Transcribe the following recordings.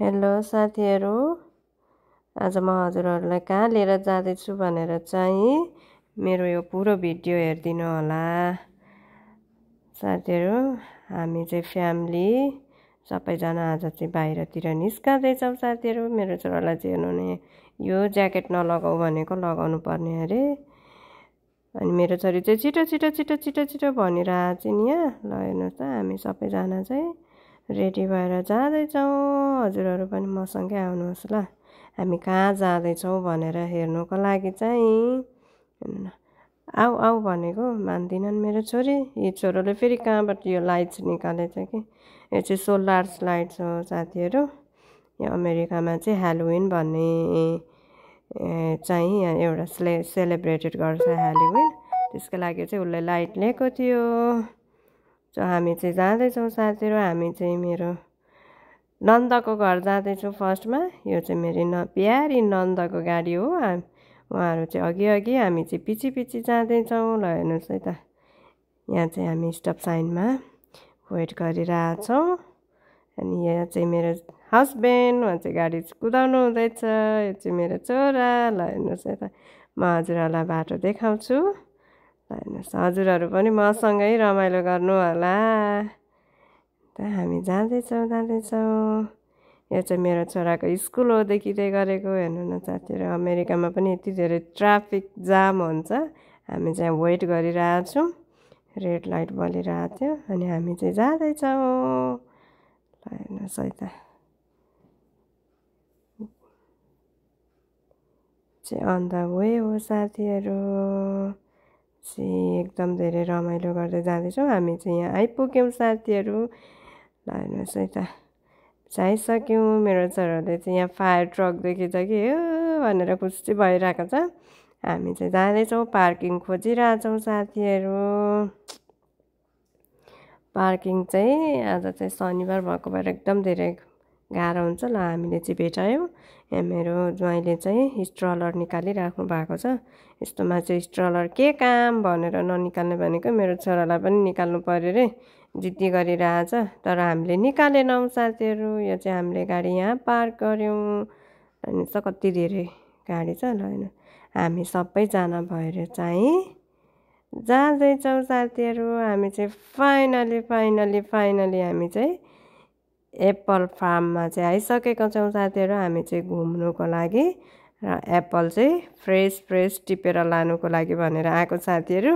Hello साथीहरू, आज म हजुरहरूलाई कहाँ लिएर जाँदैछु भनेर चाहिँ मेरो यो पुरो भिडियो हेरिदिनु होला। साथीहरू, हामी चाहिँ फ्यामिली सबैजना आज चाहिँ बाहिरतिर निस्कँदैछौँ। साथीहरू, मेरो छोरालाई चाहिँ हेर्नु यो ज्याकेट नलगाऊ भनेको लगाउनु पर्ने अरे। अनि मेरो छोरी चाहिँ छिटो छिटो छिटो छिटो छिटो भनिरहेको चाहिँ नि यहाँ ल हेर्नुहोस् त, हामी सबैजना चाहिँ रेडी भएर जाँदैछौँ। हजुरहरू पनि मसँगै आउनुहोस् ल। हामी कहाँ जाँदैछौँ भनेर हेर्नुको लागि चाहिँ आऊ आऊ भनेको मान्दिनन् मेरो छोरी। यो छोरोले फेरि कहाँबाट यो लाइट्स निकालेछ कि, यो चाहिँ सोलर लाइट्स हो साथीहरू। यो अमेरिकामा चाहिँ ह्यालोविन भन्ने चाहिँ एउटा सेलिब्रेटेड गर्छ ह्यालोविन। त्यसको लागि चाहिँ उसले लाइट ल्याएको थियो। हामी चाहिँ जाँदैछौँ साथीहरू। हामी चाहिँ मेरो नन्दको घर जाँदैछौँ फर्स्टमा। यो चाहिँ मेरो प्यारी नन्दको गाडी हो। उहाँहरू चाहिँ अघि अघि, हामी चाहिँ पछि पछि जाँदैछौँ। ल हेर्नुहोस् है त, यहाँ चाहिँ हामी स्टप साइनमा वेट गरिरहेछौँ। अनि यहाँ चाहिँ मेरो हस्बेन्ड, उहाँ चाहिँ गाडी कुदाउनु हुँदैछ। यो चाहिँ मेरो छोरा। ल हेर्नुहोस् है त, म हजुरहरूलाई बाटो देखाउँछु। ल हेर्नुहोस्, हजुरहरू पनि मसँगै रमाइलो गर्नु होला। त हामी जाँदैछौँ जाँदैछौँ। यो चाहिँ मेरो छोराको स्कुल हो देखिँदै गरेको। हेर्नु न साथीहरू, अमेरिकामा पनि यति धेरै ट्राफिक जाम हुन्छ। हामी चाहिँ वेट गरिरहेछौँ, रेड लाइट बलिरहेको थियो। अनि हामी चाहिँ जाँदैछौँ। ल हेर्नुहोस् है त, चाहिँ अन द वे हो साथीहरू। चाहिँ एकदम धेरै रमाइलो गर्दै जाँदैछौँ। हामी चाहिँ यहाँ आइपुग्यौँ साथीहरू। ल हेर्नुहोस् है त, आइसक्यौँ। मेरो छोराले चाहिँ यहाँ फायर ट्रक देखेछ कि हो भनेर खुसी भइरहेको छ। हामी चाहिँ जाँदैछौँ, पार्किङ खोजिरहेछौँ साथीहरू। पार्किङ चाहिँ आज चाहिँ शनिबार भएको भएर एकदम धेरै गाह्रो हुन्छ। ल हामीले चाहिँ भेटायौँ। यहाँ मेरो ज्वाइँले चाहिँ स्ट्रलर निकालिराख्नु भएको छ। यस्तोमा चाहिँ स्ट्रलर के काम भनेर ननिकाल्ने भनेको, मेरो छोरालाई पनि निकाल्नु पऱ्यो रे, जिद्दी गरिरहेछ। तर हामीले निकालेनौँ साथीहरू। यो चाहिँ हामीले गाडी यहाँ पार्क गऱ्यौँ। अनि त कति धेरै गाडी छ। ल होइन, हामी सबैजना भएर चाहिँ जाँदैछौँ साथीहरू। हामी चाहिँ फाइनली हामी चाहिँ एप्पल फार्ममा चाहिँ आइसकेका छौँ साथीहरू। हामी चाहिँ घुम्नुको लागि र एप्पल चाहिँ फ्रेस टिपेर लानुको लागि भनेर आएको साथीहरू।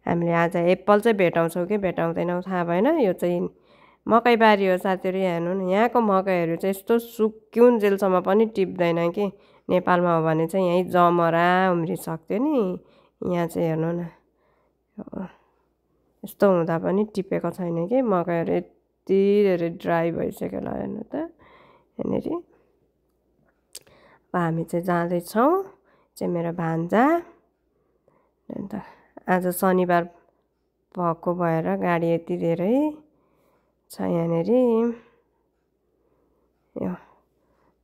हामीले आज एप्पल चाहिँ भेटाउँछौँ कि भेटाउँदैनौँ थाहा भएन। यो चाहिँ मकैबारी हो साथीहरू। हेर्नु न, यहाँको मकैहरू चाहिँ यस्तो सुक्युन्जेलसम्म पनि टिप्दैन कि। नेपालमा हो भने चाहिँ यहीँ जमरा उम्रिसक्थ्यो नि। यहाँ चाहिँ हेर्नु न, यस्तो हुँदा पनि टिपेको छैन कि मकैहरू। यति धेरै ड्राई भइसक्यो। ल हेर्नु त यहाँनिर। हामी चाहिँ जाँदैछौँ। चाहिँ मेरो भान्जा। अन्त आज शनिबार भएको भएर गाडी यति धेरै छ यहाँनिर।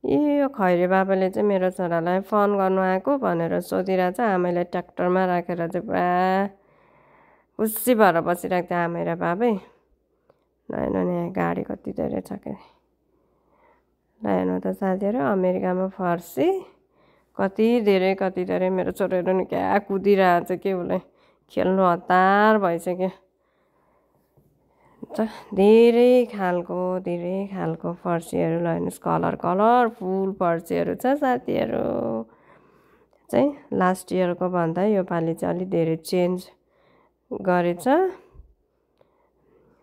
यो खैरे बाबाले चाहिँ मेरो छोरालाई फोन गर्नु आएको भनेर सोधिरहेछ। आमैलाई ट्र्याक्टरमा राखेर चाहिँ पुरा खुसी भएर बसिरहेको थियो आमै र बाबै। ल हेर्नु नि, यहाँ गाडी कति धेरै छ कि। ल हेर्नु त साथीहरू, अमेरिकामा फर्सी कति धेरै मेरो छोराहरू नि क्या कुदिरहेछ कि, उसले खेल्नु हतार भइसक्यो। धेरै खालको फर्सीहरू। ल हेर्नुहोस्, कलरफुल फर्सीहरू छ साथीहरू। चाहिँ लास्ट इयरको भन्दा योपालि चाहिँ अलिक धेरै चेन्ज गरेछ।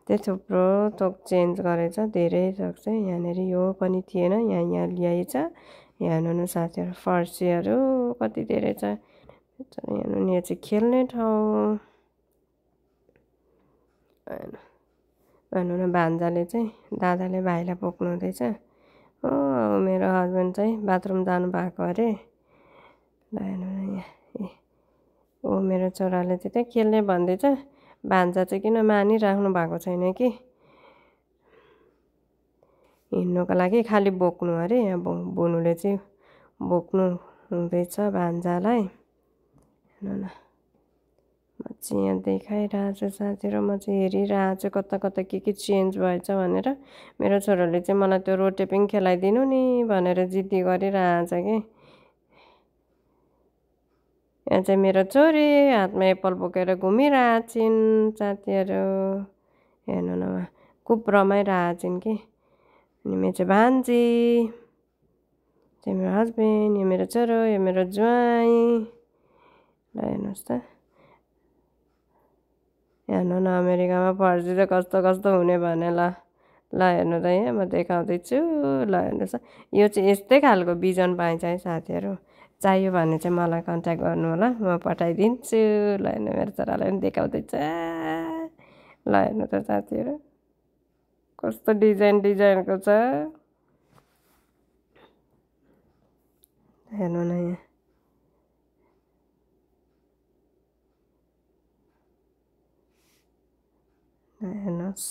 त्यो थुप्रो थोक चेन्ज गरेछ, धेरै थोक चाहिँ। यहाँनिर यो पनि थिएन, यहाँ ल्याएछ। यहाँ हेर्नु न साथीहरू, फर्सीहरू कति धेरै छ। हेर्नु नि, यो चाहिँ खेल्ने ठाउँ। हेर्नु न, भान्जाले चाहिँ दादाले भाइलाई बोक्नु हुँदैछ। मेरो हस्बेन्ड चाहिँ बाथरुम जानु भएको अरे। ल हेर्नु न यहाँ, मेरो छोराले चाहिँ त्यहाँ खेल्ने भन्दैछ। भान्जा चाहिँ किन मानिराख्नु भएको छैन कि, हिँड्नुको लागि खालि बोक्नु अरे। यहाँ बुनुले चाहिँ बोक्नु हुँदैछ भान्जालाई। हेर्नु न, चाहिँ यहाँ देखाइरहेको छु साथीहरू। म चाहिँ हेरिरहेको छु कता कता के चेन्ज भएछ भनेर। मेरो छोराले चाहिँ मलाई त्यो रोटेपिङ खेलाइदिनु नि भनेर जिद्दी गरिरहेको छ कि। यहाँ चाहिँ मेरो छोरी हातमा एप्पल बोकेर घुमिरहेको छिन् साथीहरू। हेर्नु न उहाँ खुब रमाइरहेको छिन् कि। अनि मेरो चाहिँ भान्जी, चाहिँ मेरो हस्बेन्ड, यो मेरो छोरो, यो मेरो ज्वाइँ। ल हेर्नुहोस् त, हेर्नु न अमेरिकामा फर्सी चाहिँ कस्तो कस्तो हुने भने। ल ल हेर्नु त यहाँ म देखाउँदैछु। ल हेर्नुहोस् त, यो चाहिँ यस्तै खालको बिजन पाइन्छ है साथीहरू। चाहियो भने चाहिँ मलाई कन्ट्याक्ट गर्नु होला, म पठाइदिन्छु। ल हेर्नु मेरो छोरालाई पनि देखाउँदैछ। ल हेर्नु त साथीहरू कस्तो डिजाइनको छ। हेर्नु न यहाँ हेर्नुहोस्।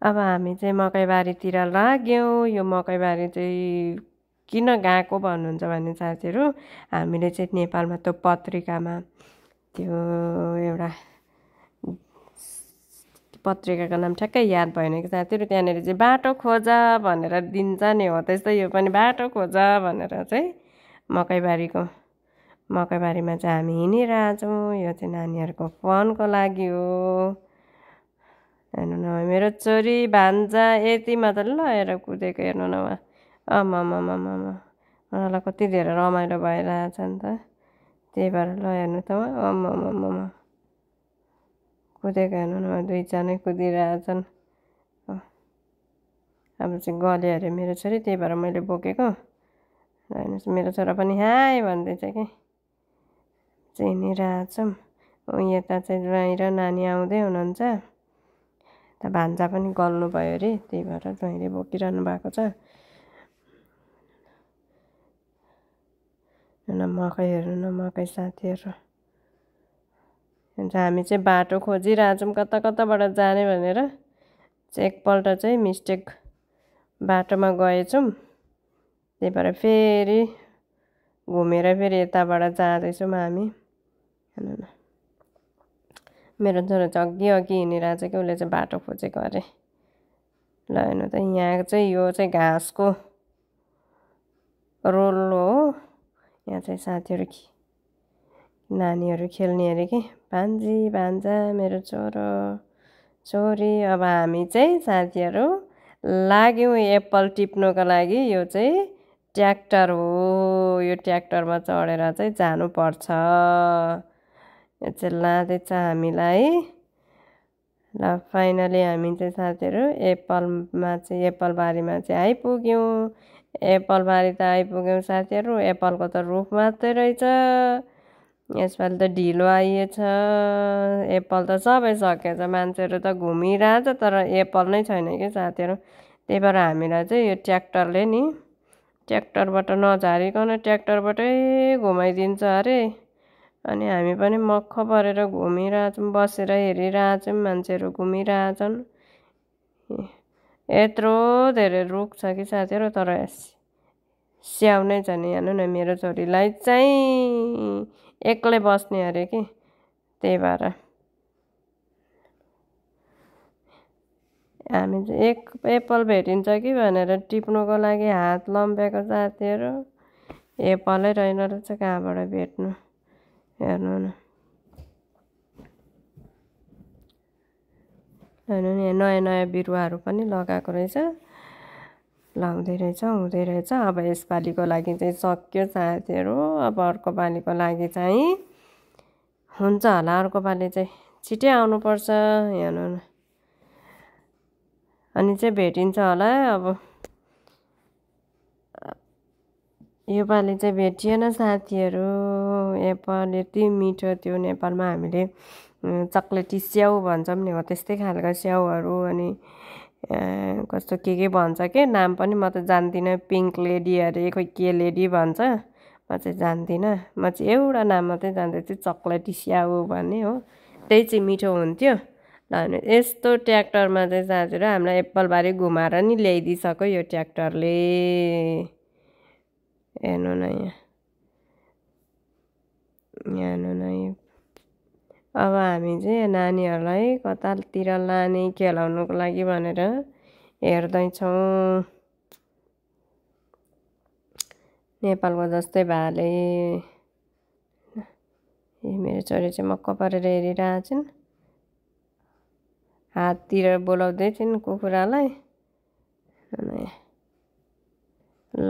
अब हामी चाहिँ मकैबारीतिर लाग्यौँ। यो मकैबारी चाहिँ किन गएको भन्नुहुन्छ भने साथीहरू, हामीले चाहिँ नेपालमा त्यो पत्रिकामा त्यो एउटा पत्रिकाको नाम ठ्याक्कै याद भएन कि साथीहरू। त्यहाँनिर चाहिँ बाटो खोज भनेर दिन्छ नि, हो त्यस्तै यो पनि बाटो खोज भनेर चाहिँ मकैबारीमा चाहिँ हामी हिँडिरहेछौँ। यो चाहिँ नानीहरूको फनको लागि हो। हेर्नु न मेरो छोरी भान्जा यतिमा त लगेर कुदेको। हेर्नु न उहाँ आमामामामा उनीहरूलाई कति धेरै रमाइलो भइरहेछ नि त। त्यही भएर ल हेर्नु त उहाँ आमामामा कुदेको। हेर्नु न दुईजनै कुदिरहेछन्। अब चाहिँ गल्यो अरे मेरो छोरी, त्यही भएर मैले बोकेको। हेर्नुहोस् मेरो छोरा पनि हाई भन्दैछ कि। चाहिँ हिँडिरहेछौँ। यता चाहिँ ज्वाइँ र नानी आउँदै हुनुहुन्छ। त भान्जा पनि गल्नु भयो अरे, त्यही भएर ज्वाइँले बोकिरहनु भएको छ। मकै हेर्नु न मकै साथीहरू। हामी चाहिँ बाटो खोजिरहेछौँ कता कताबाट जाने भनेर। एकपल्ट चाहिँ मिस्टेक बाटोमा गएछौँ, त्यही भएर फेरि घुमेर फेरि यताबाट जाँदैछौँ हामी। हेर्नु न मेरो छोरो चाहिँ अघि हिँडिरहेछ कि, उसले चाहिँ बाटो खोजेको अरे। ल हेर्नु त यहाँ चाहिँ यो चाहिँ घाँसको रोल हो। यहाँ चाहिँ साथीहरू नानीहरू खेल्ने अरे कि। भान्जी भान्जा मेरो छोरो छोरी। अब हामी चाहिँ साथीहरू लाग्यौँ एप्पल टिप्नुको लागि। यो चाहिँ ट्र्याक्टर हो। यो ट्र्याक्टरमा चढेर चाहिँ जानुपर्छ। यो चाहिँ लाँदैछ हामीलाई। ल फाइनली हामी चाहिँ साथीहरू एप्पल बारीमा चाहिँ आइपुग्यौँ। एप्पल बारी त आइपुग्यौँ साथीहरू। एप्पलको त रुख मात्रै रहेछ। यसपालि त ढिलो आइएछ। एप्पल त सबै सकेछ। मान्छेहरू त घुमिरहेछ तर एप्पल नै छैन कि साथीहरू। त्यही भएर हामीलाई चाहिँ यो ट्र्याक्टरले नि ट्र्याक्टरबाट नझारिकन ट्र्याक्टरबाटै घुमाइदिन्छ अरे। अनि हामी पनि मक्ख परेर घुमिरहेछौँ, बसेर हेरिरहेछौँ। मान्छेहरू घुमिरहेछन्। यत्रो धेरै रुख छ कि साथीहरू, तर स्याउनै छ नि। हेर्नु न मेरो छोरीलाई चाहिँ एक्लै बस्ने अरे कि, त्यही भएर हामी चाहिँ एक एप्पल भेटिन्छ कि भनेर टिप्नुको लागि हात लम्बेको साथीहरू। एप्पलै रहेन रहेछ, कहाँबाट भेट्नु। हेर्नु न हेर्नु नि नयाँ नयाँ बिरुवाहरू पनि लगाएको रहेछ। लाउँदै रहेछ हुँदै रहेछ। अब यसपालिको लागि चाहिँ सक्यो साथीहरू। अब अर्को पालिको लागि चाहिँ हुन्छ होला। अर्को पालि चाहिँ छिट्टै आउनुपर्छ। हेर्नु न अनि चाहिँ भेटिन्छ होला। अब योपालि चाहिँ भेटिएन साथीहरू। एप्पल यति मिठो थियो। नेपालमा हामीले चक्लेटी स्याउ भन्छौँ नि, हो त्यस्तै खालको स्याउहरू। अनि कस्तो के भन्छ के नाम पनि म त जान्दिनँ। पिङ्क लेडी अरे खोइ के लेडी भन्छ, म चाहिँ जान्दिनँ। म चाहिँ एउटा नाम मात्रै जान्दछु, चक्लेटी स्याउ भन्ने हो। त्यही चाहिँ मिठो हुन्थ्यो। ल यस्तो ट्र्याक्टरमा चाहिँ साथीहरू हामीलाई एप्पलबारी घुमाएर नि ल्याइदिइसक्यो यो ट्र्याक्टरले। हेर्नु न यहाँ यहाँ नै अब हामी चाहिँ नानीहरूलाई कतातिर लाने खेलाउनुको लागि भनेर हेर्दैछौँ। नेपालको जस्तै भाले मेरो छोरी चाहिँ मक्क परेर हेरिरहेछन्। हाततिर बोलाउँदैछन् कुखुरालाई। ल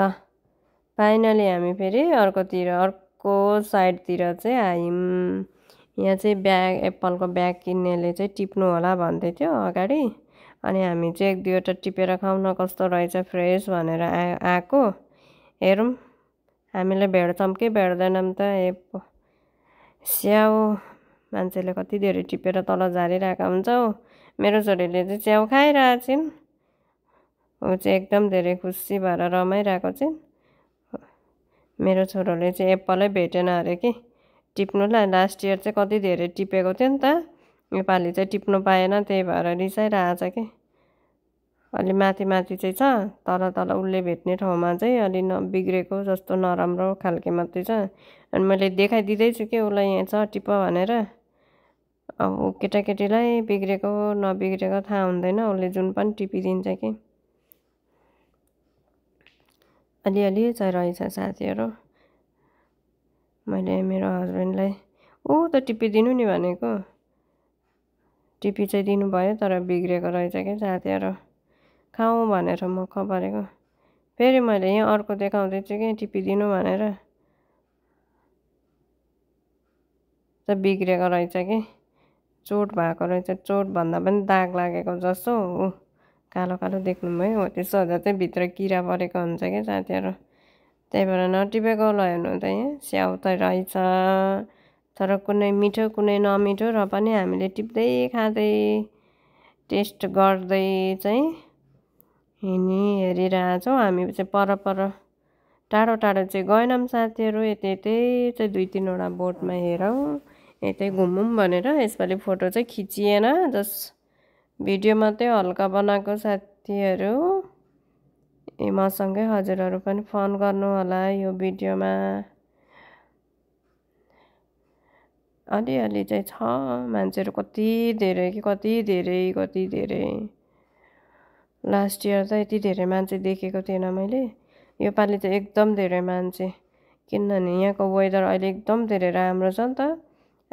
फाइनली हामी फेरि अर्को साइडतिर चाहिँ आयौँ। यहाँ चाहिँ ब्याग एप्पलको ब्याग किन्नेले चाहिँ टिप्नु होला भन्दै थियो अगाडि। अनि हामी चाहिँ एक दुईवटा टिपेर खाउँ न कस्तो रहेछ फ्रेस भनेर आएको। हेरौँ हामीले भेट्छौँ कि भेट्दैनौँ त। स्याउ मान्छेले कति धेरै टिपेर तल झारिरहेका हुन्छ हौ। मेरो छोरीले चाहिँ च्याउ खाइरहेछिन्। ऊ चाहिँ एकदम धेरै खुसी भएर रमाइरहेको छिन्। मेरो छोरोले चाहिँ एप्पलै भेटेन अरे कि टिप्नुलाई। लास्ट इयर चाहिँ कति धेरै टिपेको थियो नि त। योपालि चाहिँ टिप्नु पाएन, त्यही भएर रिसाइरहेछ कि। अलि माथि माथि चाहिँ छ, तल तल उसले भेट्ने ठाउँमा चाहिँ अलि बिग्रेको जस्तो नराम्रो खालके मात्रै छ। अनि मैले देखाइदिँदैछु कि उसलाई यहाँ छ टिप भनेर। अब ऊ केटाकेटीलाई बिग्रेको नबिग्रेको थाहा हुँदैन, उसले जुन पनि टिपिदिन्छ कि। अलिअलि चाहिँ रहेछ साथीहरू। मैले मेरो हस्बेन्डलाई त टिपिदिनु नि भनेको, टिपी चाहिँ दिनुभयो तर बिग्रेको रहेछ कि साथीहरू। खाउँ भनेर म खबरेको। फेरि मैले यहाँ अर्को देखाउँदैछु कि टिपिदिनु भनेर, त बिग्रेको रहेछ कि। चोट भएको रहेछ, चोटभन्दा पनि दाग लागेको जस्तो ऊ कालो कालो देख्नुभयो। हो त्यसो हुँदा चाहिँ भित्र किरा परेको हुन्छ कि साथीहरू, त्यही भएर नटिपेको होला। हेर्नु त यहाँ स्याउ त रहेछ, तर कुनै मिठो कुनै नमिठो, र पनि हामीले टिप्दै खाँदै टेस्ट गर्दै चाहिँ हेरिरहेछौँ। हामी चाहिँ पर टाढो टाढो चाहिँ गएनौँ साथीहरू। यतै चाहिँ 2-3वटा बोटमा हेरौँ, यतै घुमौँ भनेर। यसपालि फोटो चाहिँ खिचिएन, जस्ट भिडियो मात्रै हल्का बनाएको साथीहरू। मसँगै हजुरहरू पनि फन गर्नु होला यो भिडियोमा। अलिअलि चाहिँ छ मान्छेहरू, कति धेरै। लास्ट इयर त यति धेरै मान्छे देखेको थिएन मैले। योपालि चाहिँ एकदम धेरै मान्छे, किनभने यहाँको वेदर अहिले एकदम धेरै राम्रो छ नि त।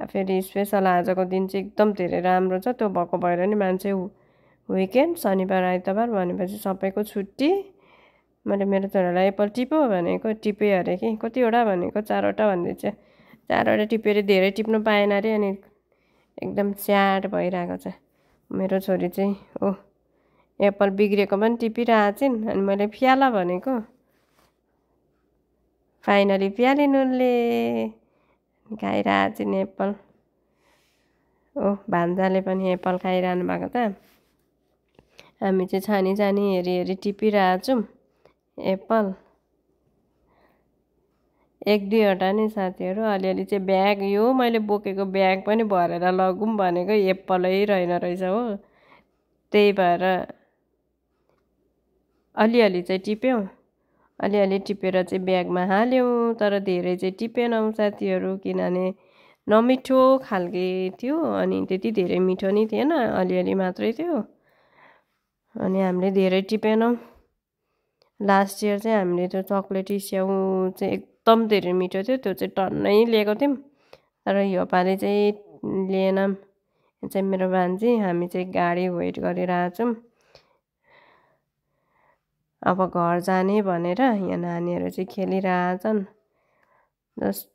फेरि स्पेसल आजको दिन चाहिँ एकदम धेरै राम्रो छ। त्यो भएको भएर नि मान्छे विकेन्ड शनिबार आइतबार भनेपछि सबैको छुट्टी। मैले मेरो छोरालाई एप्पल टिप्यो भनेको, टिपे अरे कि। कतिवटा भनेको 4वटा भन्दैछ। 4वटा टिपेर धेरै टिप्नु पाएन अरे, अनि एकदम स्याड भइरहेको छ। मेरो छोरी चाहिँ एप्पल बिग्रेको पनि टिपिरहेछिन्। अनि मैले फ्याला भनेको, फाइनली फ्यालिनुले खाइरहेछिन् एप्पल। भान्जाले पनि एप्पल खाइरहनु भएको त। हामी चाहिँ छानी हेरी टिपिरहेछौँ एप्पल। 1-2वटा नि साथीहरू। अलिअलि चाहिँ ब्याग, यो मैले बोकेको ब्याग पनि भरेर लगौँ भनेको एप्पलै रहेन रहेछ हो। त्यही भएर अलिअलि चाहिँ टिप्यौँ। अलिअलि टिपेर चाहिँ ब्यागमा हाल्यौँ, तर धेरै चाहिँ टिपेनौँ साथीहरू, किनभने नमिठो खालके थियो। अनि त्यति धेरै मिठो नि थिएन, अलिअलि मात्रै थियो। अनि हामीले धेरै टिपेनौँ। लास्ट इयर चाहिँ हामीले त्यो चक्लेटी स्याउ चाहिँ एकदम धेरै मिठो थियो, त्यो चाहिँ टन्नै लिएको थियौँ। तर योपालि चाहिँ लिएनौँ। यो चाहिँ मेरो भान्जी। हामी चाहिँ गाडी वेट गरिरहेछौँ अब घर जाने भनेर। यहाँ नानीहरू चाहिँ खेलिरहेछन्। जस्ट